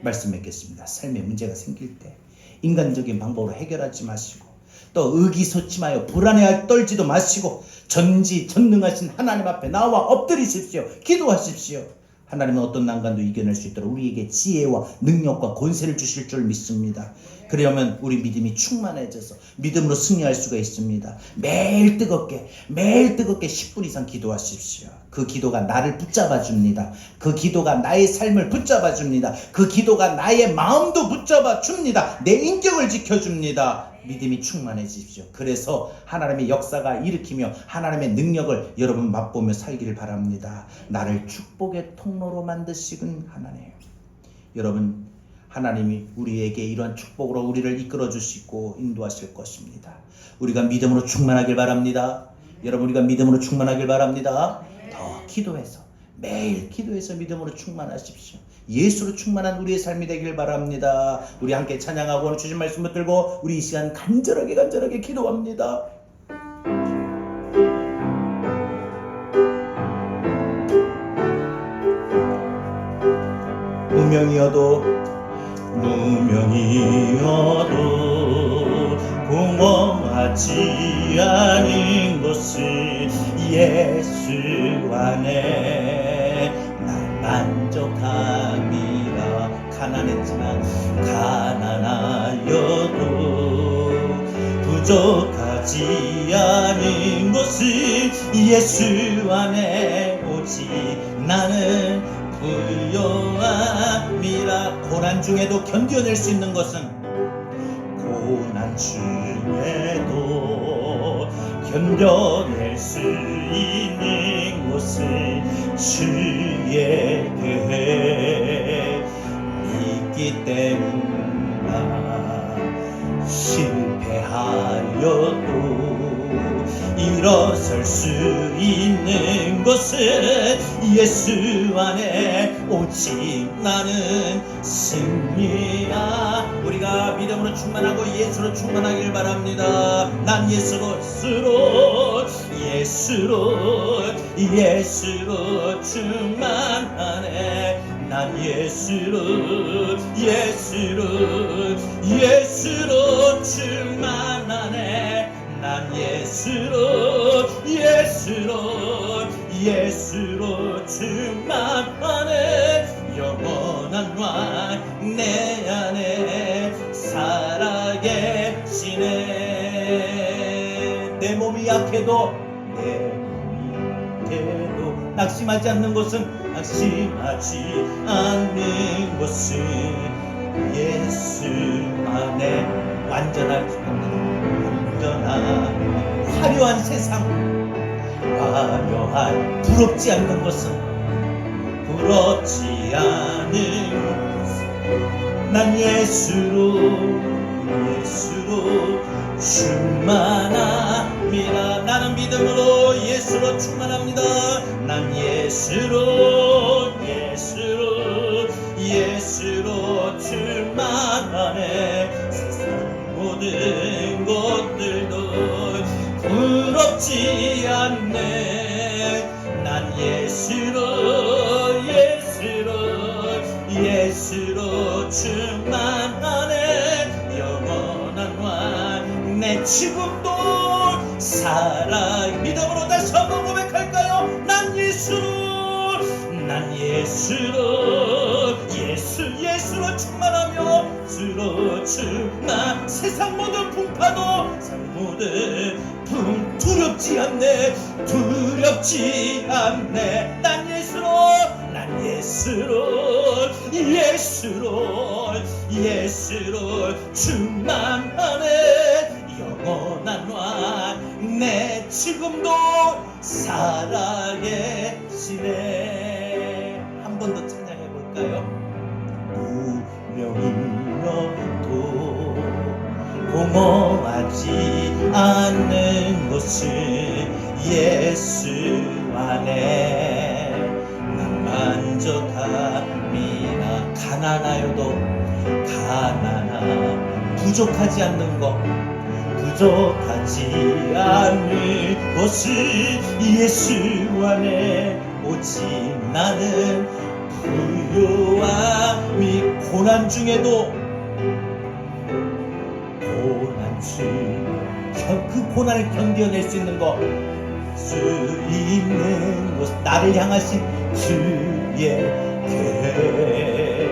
말씀 맺겠습니다. 삶에 문제가 생길 때 인간적인 방법으로 해결하지 마시고 또 의기소침하여 불안해할 떨지도 마시고 전지전능하신 하나님 앞에 나와 엎드리십시오. 기도하십시오. 하나님은 어떤 난관도 이겨낼 수 있도록 우리에게 지혜와 능력과 권세를 주실 줄 믿습니다. 그러면 우리 믿음이 충만해져서 믿음으로 승리할 수가 있습니다. 매일 뜨겁게 10분 이상 기도하십시오. 그 기도가 나를 붙잡아 줍니다. 그 기도가 나의 삶을 붙잡아 줍니다. 그 기도가 나의 마음도 붙잡아 줍니다. 내 인격을 지켜줍니다. 믿음이 충만해지십시오. 그래서 하나님의 역사가 일으키며 하나님의 능력을 여러분 맛보며 살기를 바랍니다. 나를 축복의 통로로 만드시는 하나님, 여러분 하나님이 우리에게 이러한 축복으로 우리를 이끌어 주시고 인도하실 것입니다. 우리가 믿음으로 충만하길 바랍니다. 여러분, 우리가 믿음으로 충만하길 바랍니다. 더 기도해서 매일 기도해서 믿음으로 충만하십시오. 예수로 충만한 우리의 삶이 되길 바랍니다. 우리 함께 찬양하고 오늘 주신 말씀 붙들고 우리 이 시간 간절하게 기도합니다. 무명이어도 공허하지 않은 것을 예수 안에 날 만족함이라. 가난하여도 부족하지 않은 것을 예수 안에 오직 나는 부요함이라. 고난 중에도 견뎌낼 수 있는 것은 고난 중에도 견뎌낼 수 있는 것을 주의 계획 있기 때문이다. 실패하여도 일어설 수 있는 것은 예수 안에 오직 나는 승리야. 우리가 믿음으로 충만하고 예수로 충만하길 바랍니다. 난 예수로 예수로 충만하네. 난 예수로 충만하네. 난 예수로 충만하네. 영원한 왕 내 안에 살아계시네. 내 몸이 약해도 낙심하지 않는 곳은 예수 안에 완전한 화려한 세상, 부럽지 않는 것은 난 예수로 충만합니다. 나는 믿음으로 예수로 충만합니다. 난 예수로 충만하네. 세상 모든 것들도 부럽지 않네. 난 예수로 충만하네. 영원한 왕 내 지금도 살아. 믿음으로 다시 한번 고백할까요? 난 예수로 충만하며 세상 모든 풍파도 두렵지 않네. 난 예수로 충만하네. 영원한 왕 내 지금도 살아계시네. 한 번 더 찬양해 볼까요? 무명이어도 공허하지 않는 곳은 예수 안에. 난 만족함이나 부족하지 않는 것은 예수 안에. 오직 나는 부요함이 고난 중에도 그 고난을 견뎌낼 수 있는 것, 나를 향하신 주의 계획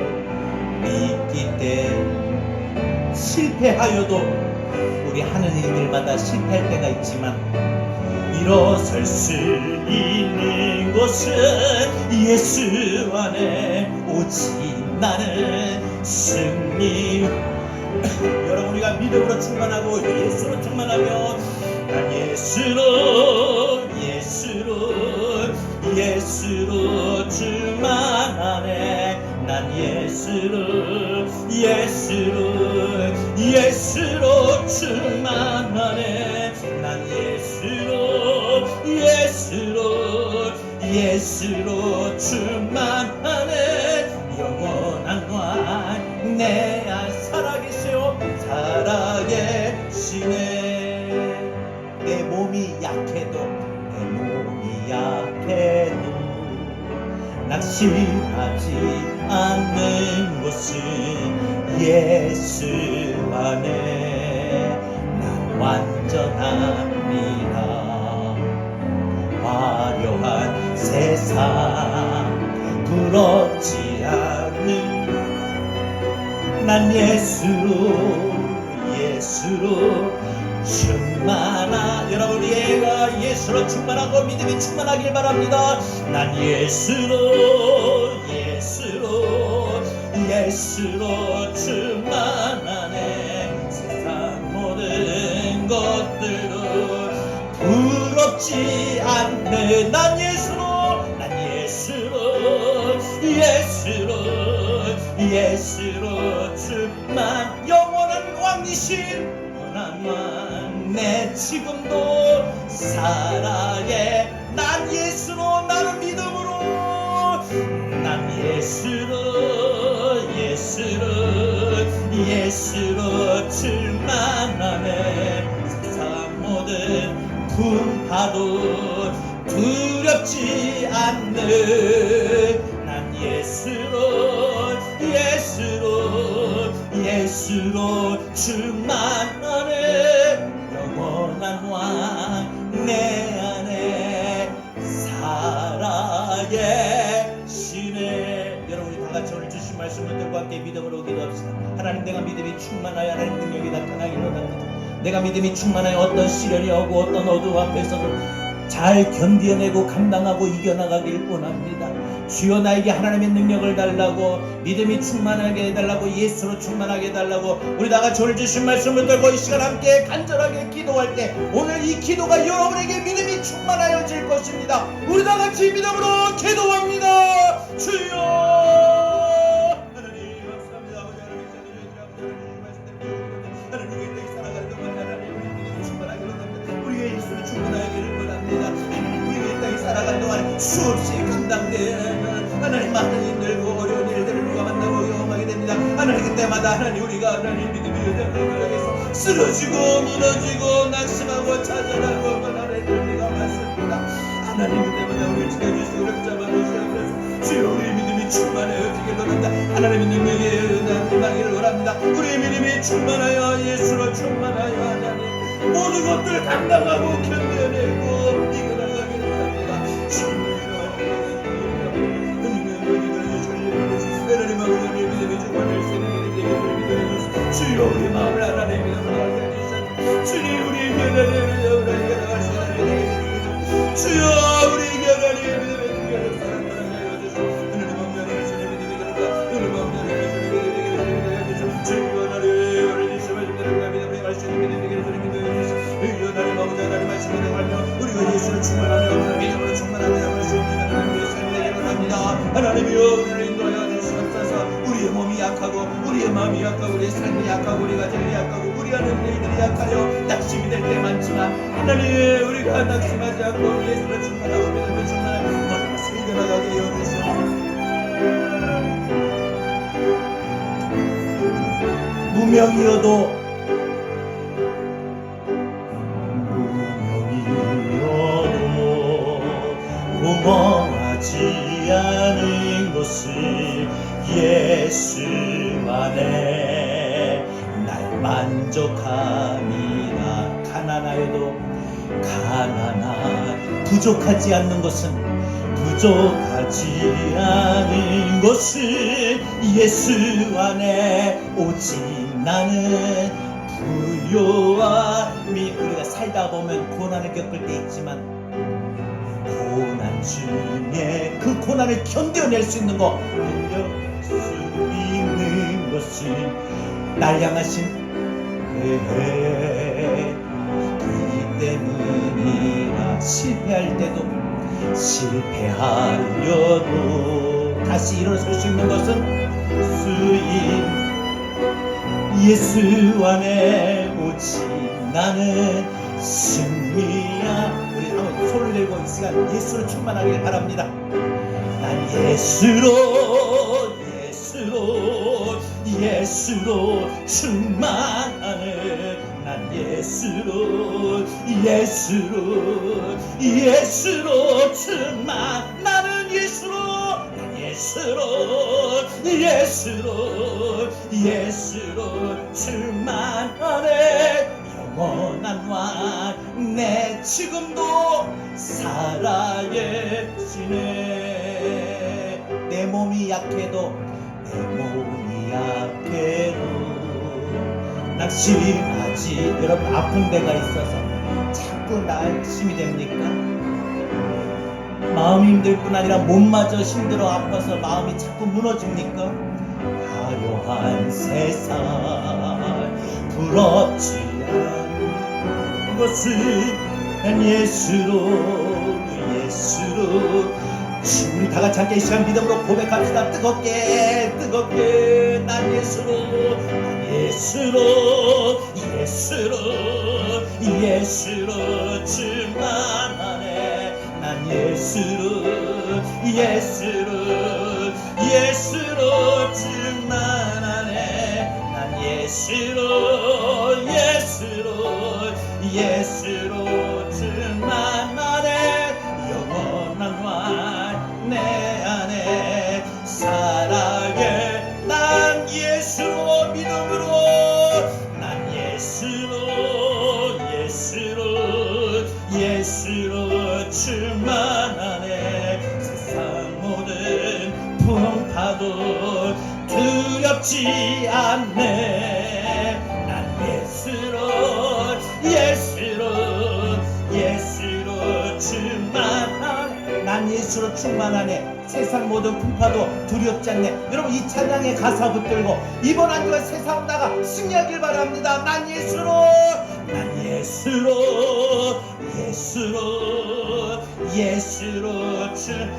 믿기 때문에 실패하여도 우리 하는 일들마다 실패할 때가 있지만 일어설 수 있는 것은 예수 안에. 오직 나는 승리. 여러분, 우리가 믿음으로 충만하고 예수로 충만하며 난 예수로 충만하네. 난 예수로 충만하네. 난 예수로 충만하네. 영원한 왕 내 안 살아계시네. 내 몸이 약해도 낙심하지 않는 곳은 예수 안에. 난 완전합니다. 화려한 세상 부럽지 않는 난 예수로 충만하. 여러분, 우리가 예수로 충만하고 믿음이 충만하길 바랍니다. 난 예수로 충만하네. 세상 모든 것들도 부럽지 않네. 난 예수로 충만. 영원한 왕이신 영원한 왕 내 지금도 살아계. 난 예수로, 나는 믿음으로. 난 예수로 충만하네. 세상 모든 풍파도 두렵지 않는 난 예수로 충만하네. 영원한 왕 내 안에 살아계시네. 여러분, 우리 다같이 오늘 주신 말씀을 들고 함께 믿음으로 기도합시다. 하나님, 내가 믿음이 충만하여 하나님 능력이 나타나기를 원합니다. 내가 믿음이 충만하여 어떤 시련이 오고 어떤 어두움 앞에서도 잘 견뎌내고 감당하고 이겨나가길 원합니다. 주여, 나에게 하나님의 능력을 달라고, 믿음이 충만하게 해달라고, 예수로 충만하게 해달라고. 우리 다같이 오늘 주신 말씀을 들고 이 시간 함께 간절하게 기도할 때 오늘 이 기도가 여러분에게 믿음이 충만하여질 것입니다. 우리 다같이 믿음으로 기도합니다. 주여 하나님, 감사합니다. 아버지 하나님, 하나님 우리의 땅에 살아가는 동안 하나님 우리 믿음이 충만하기를 원합니다. 우리의 예수로 충만하기를 원합니다. 우리의 땅에 살아가는 동안 수없이 감당되는 하나님 많은 힘들고 어려운 일들을 우리가 만나고 경험하게 됩니다. 하나님, 그때마다 하나님 우리가 하나님 믿음이 여정에서 쓰러지고 무너지고 낙심하고 좌절하고 하나님 우리가 많습니다. 하나님, 그때마다 우리를 지켜주시고 우리를 잡아주시옵소서. 주여, 우리의 믿음이 충만하여지길 원합니다. 하나님의 능력에 임하기를 원합니다. 우리의 믿음이 충만하여 예수로 충만하여 하나님 모든 것들 감당하고 견뎌내고 이겨나가기를 원합니다. 주여, 우리 마음을 하나님 믿음으로 알게 해주시옵소서. 주님, 우리 하나님을 이겨나갈 수 있는 주여, 우리 하나님의 믿음을 사랑하게 해주시옵소서. 하나님 마음을 주님 믿음이 그런가 하나님 마음을 주님 주여, 하나님 주님의 믿음을 갈 수 있는 믿음이 주님 믿음을 주시옵소서. 하나님 아버지, 하나님 말씀을 행하며 우리가 예수를 충만하며 믿음으로 충만하며 할 수 있는 하나님의 삶이 되기를 원합니다. 하나님이여, 우리를 인도하여 주시옵소서. 우리의 몸이 약하고 우리의 마음이 약하고 우리의 삶이 약하고 우리 가정이 약하고 우리 하는 일들이 약하여 낙심이 될 때 많지만 하나님, 우리가 낙심하지 않고 예수를 충만하고 믿음을 충만하며 모든 것을 이겨나가게 하여 주시옵소서. 무명이어도 공허하지 않은 것을 예수 안에 날 만족함이나 가난하여도 부족하지 않는 것은 부족하지 않은 것을 예수 안에 오직 나는 부요함이. 우리가 살다 보면 고난을 겪을 때 있지만 고난 중에 그 고난을 견뎌낼 수 있는 것, 견딜 수 있는 것은 날 향하신 그이기 때문이라. 실패할 때도 실패하여도 다시 일어설 수 있는 것은 주인 예수 안에 오직 나는 승리야. 우리 한번 손을 들고 이 시간 예수로 충만하길 바랍니다. 난 예수로 충만하네. 난 예수로 충만. 나는 예수로 충만하네. 영원한 왕 내 지금도 살아계시네. 내 몸이 약해도 낙심하지. 여러분, 아픈 데가 있어서 자꾸 낙심이 됩니까? 마음이 힘들 뿐 아니라 몸마저 힘들어 아파서 마음이 자꾸 무너집니까? 화려한 세상 부럽지 않은 것을 난 예수로 우리 다같이 함께 이 시간 믿음으로 고백합시다. 뜨겁게 난 예수로 충만하네. 난 예수로 충만하네. 난 예수로 충만하네. 믿음으로 충만하네. 세상 모든 풍파도 두렵지 않네. 여러분 이 찬양의 가사 붙들고 이번 한 주간 세상 나가 승리하길 바랍니다. 난 예수로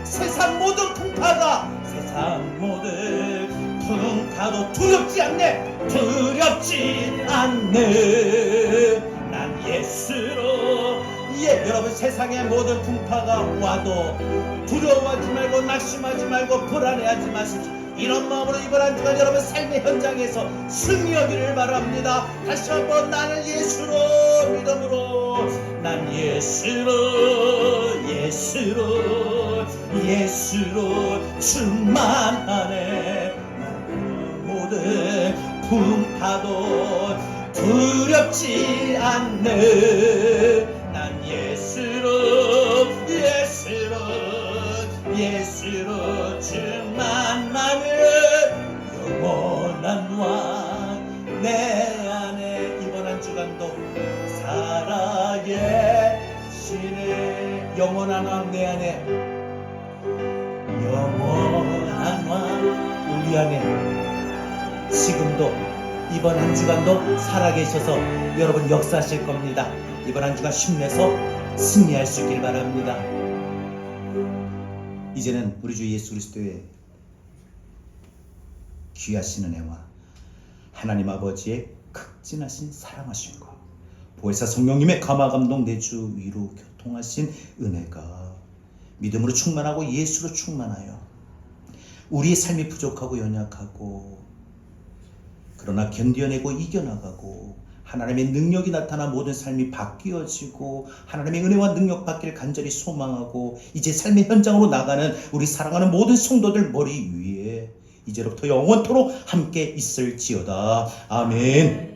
세상 모든 풍파가 두렵지 않네. 난 예수로. 여러분 세상의 모든 풍파가 와도 두려워하지 말고 낙심하지 말고 불안해하지 마십시오. 이런 마음으로 이번 한 주간 여러분 삶의 현장에서 승리하기를 바랍니다. 다시 한번 나는 예수로 믿음으로 난 예수로 충만하네. 모든 풍파도 두렵지 않네. 난 예수로 충만하네. 영원한 왕 내 안에 이번 한 주간도 살아계시네. 영원한 왕 내 안에, 영원한 왕 우리 안에 지금도 이번 한 주간도 살아계셔서 여러분 역사하실 겁니다. 이번 한 주간 힘내서 승리할 수 있길 바랍니다. 이제는 우리 주 예수 그리스도의 귀하신 은혜와 하나님 아버지의 극진하신 사랑하심과 보혜사 성령님의 감화감동 내주 위로 교통하신 은혜가 믿음으로 충만하고 예수로 충만하여 우리의 삶이 부족하고 연약하고 그러나 견뎌내고 이겨나가고 하나님의 능력이 나타나 모든 삶이 바뀌어지고 하나님의 은혜와 능력 받기를 간절히 소망하고 이제 삶의 현장으로 나가는 우리 사랑하는 모든 성도들 머리 위에 이제로부터 영원토록 함께 있을지어다. 아멘.